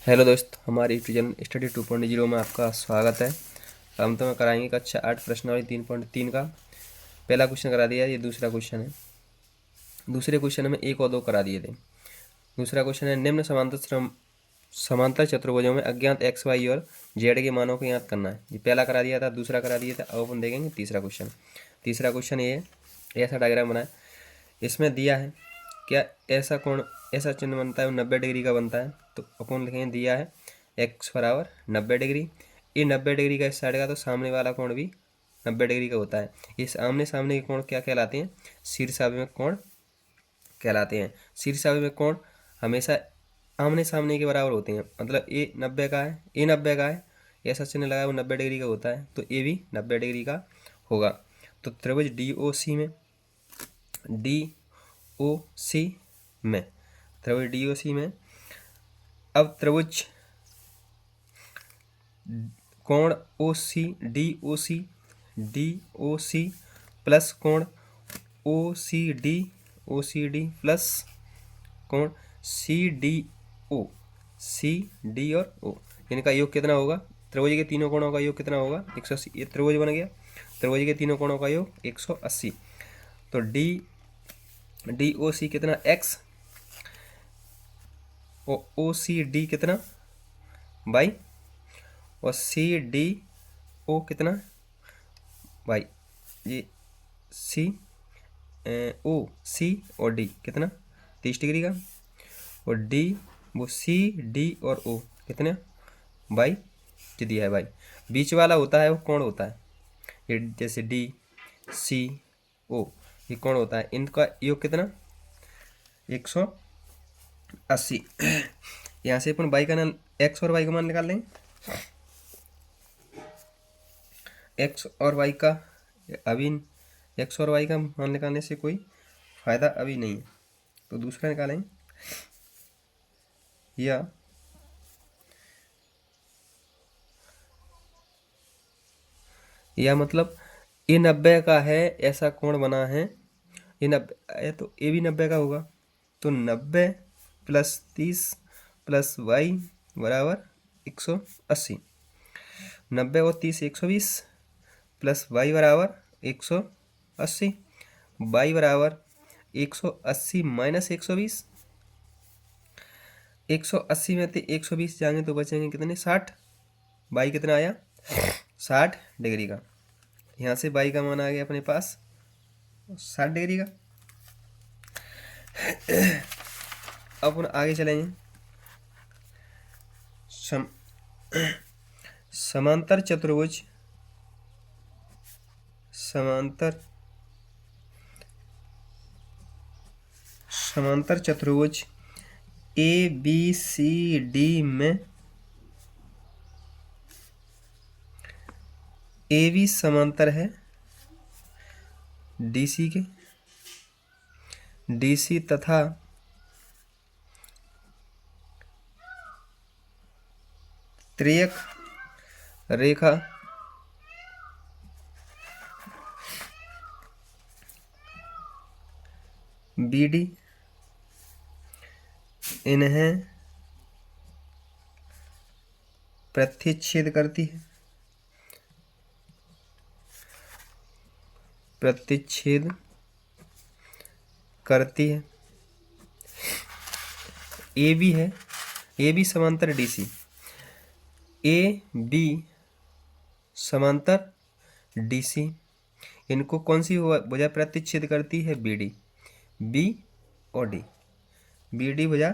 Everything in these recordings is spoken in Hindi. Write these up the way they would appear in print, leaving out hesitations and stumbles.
हेलो दोस्त, हमारे यूट्यूब चैनल स्टडी 2.0 में आपका स्वागत है। हम तुम्हें कराएंगे कक्षा 8 प्रश्नावली 3.3 का पहला क्वेश्चन करा दिया। ये दूसरा क्वेश्चन है। दूसरे क्वेश्चन में 1 और 2 करा दिए थे। दूसरा क्वेश्चन है, निम्न समांतर चतुर्भुजों में अज्ञात एक्स वाई और जेड के मानों को ज्ञात करना है। ये पहला करा दिया था, दूसरा करा दिया था। अब अपन देखेंगे तीसरा क्वेश्चन। तीसरा क्वेश्चन ये ऐसा डायग्राम बना है। इसमें दिया है क्या ऐसा चिन्ह बनता है 90 डिग्री का बनता है। तो अपन लिखेंगे दिया है x बराबर 90 डिग्री। ये 90 डिग्री का इस साइड का, तो सामने वाला कोण भी 90 डिग्री का होता है। इस आमने सामने के कोण क्या कहलाते हैं? शीर्षाभिमुख कोण कहलाते हैं। शीर्षाभिमुख कोण हमेशा आमने सामने के बराबर होते हैं। मतलब ए 90 का है, ए 90 का है, ऐसा चिन्ह लगा है, वो 90 डिग्री का होता है, तो ए भी 90 डिग्री का होगा। तो त्रिभुज DOC में अब त्रिभुज कोण DOC प्लस कोण OCD प्लस कोण CD और O, इनका योग कितना होगा? त्रिभुज के तीनों कोणों का योग कितना होगा? 180। ये त्रिभुज बन गया। त्रिभुज के तीनों कोणों का योग 180। तो DOC कितना x और OCD कितना y और CDO कितना y। ये C और D कितना 30 डिग्री का, और D वो CD और O कितने y जो दिया है y। बीच वाला होता है वो कोण होता है। ये जैसे DCO ये कोण होता है। इनका योग कितना 180। यहाँ से अपन y का मान x और y का मान निकाल लेंगे। x और y का अभी x और y का मान निकालने से कोई फायदा अभी नहीं है, तो दूसरा निकालेंगे। या मतलब ये 90 का है, ऐसा कोण बना है। ये 90 तो ये भी 90 का होगा। तो 90 प्लस 30 प्लस y बराबर 180। 90 और 30 120 प्लस y बराबर 180। y बराबर 180 माइनस 120। 180 में से 120 जाएंगे तो बचेंगे कितने? 60। y कितना आया? 60 डिग्री का। यहाँ से y का मान आ गया अपने पास 60 डिग्री का। अब अपन आगे चलेंगे। समांतर चतुर्भुज ABCD में AB समांतर है DC के। DC तथा त्रियक रेखा BD इन्हें प्रतिच्छेद करती है। AB है, AB समांतर DC, AB समांतर DC, इनको कौन सी भुजा प्रतिच्छेद करती है? BD। B और D, BD भुजा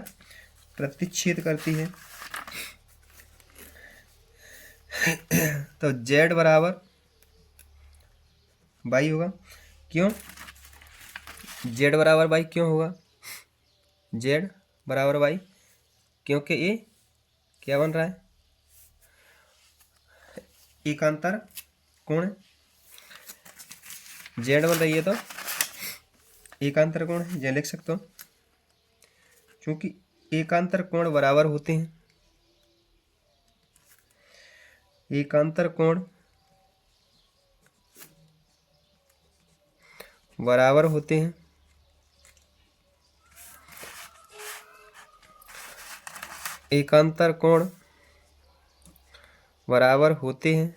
प्रतिच्छेद करती है। तो Z बराबर y होगा। क्यों Z बराबर y क्यों होगा? Z बराबर y क्योंकि ये क्या बन रहा है? एकांतर कोण है। Z बन रही है तो एकांतर कोण है, लिख सकते हो। क्योंकि एकांतर कोण बराबर होते हैं। एकांतर कोण बराबर होते हैं। एकांतर कोण बराबर होते हैं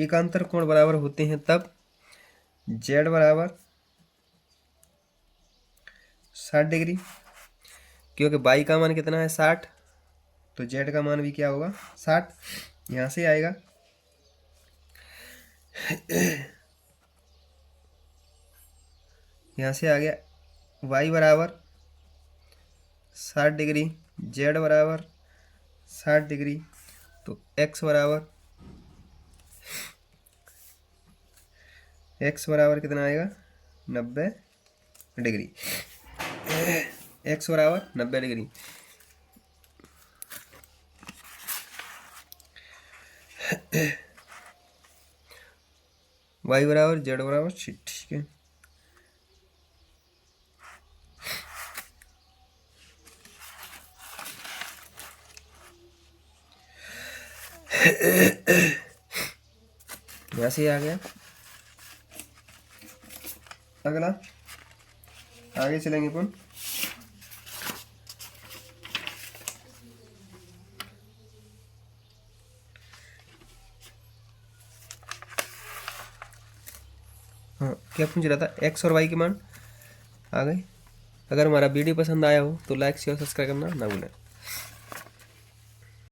एकांतर कोण बराबर होते हैं तब z बराबर 60 डिग्री, क्योंकि y का मान कितना है 60, तो z का मान भी क्या होगा 60। यहाँ से आएगा यहाँ से आ गया y बराबर 60 डिग्री, z बराबर 60 डिग्री, तो x बराबर कितना आएगा 90 डिग्री। x बराबर 90 डिग्री। y बराबर z बराबर, ठीक है। यहाँ से आ गया। अगला आगे चलेंगे अपन। हाँ, क्या पूछ रहा था, एक्स और वाई के मान आ गए। अगर हमारा वीडियो पसंद आया हो तो लाइक शेयर सब्सक्राइब करना ना भूलें।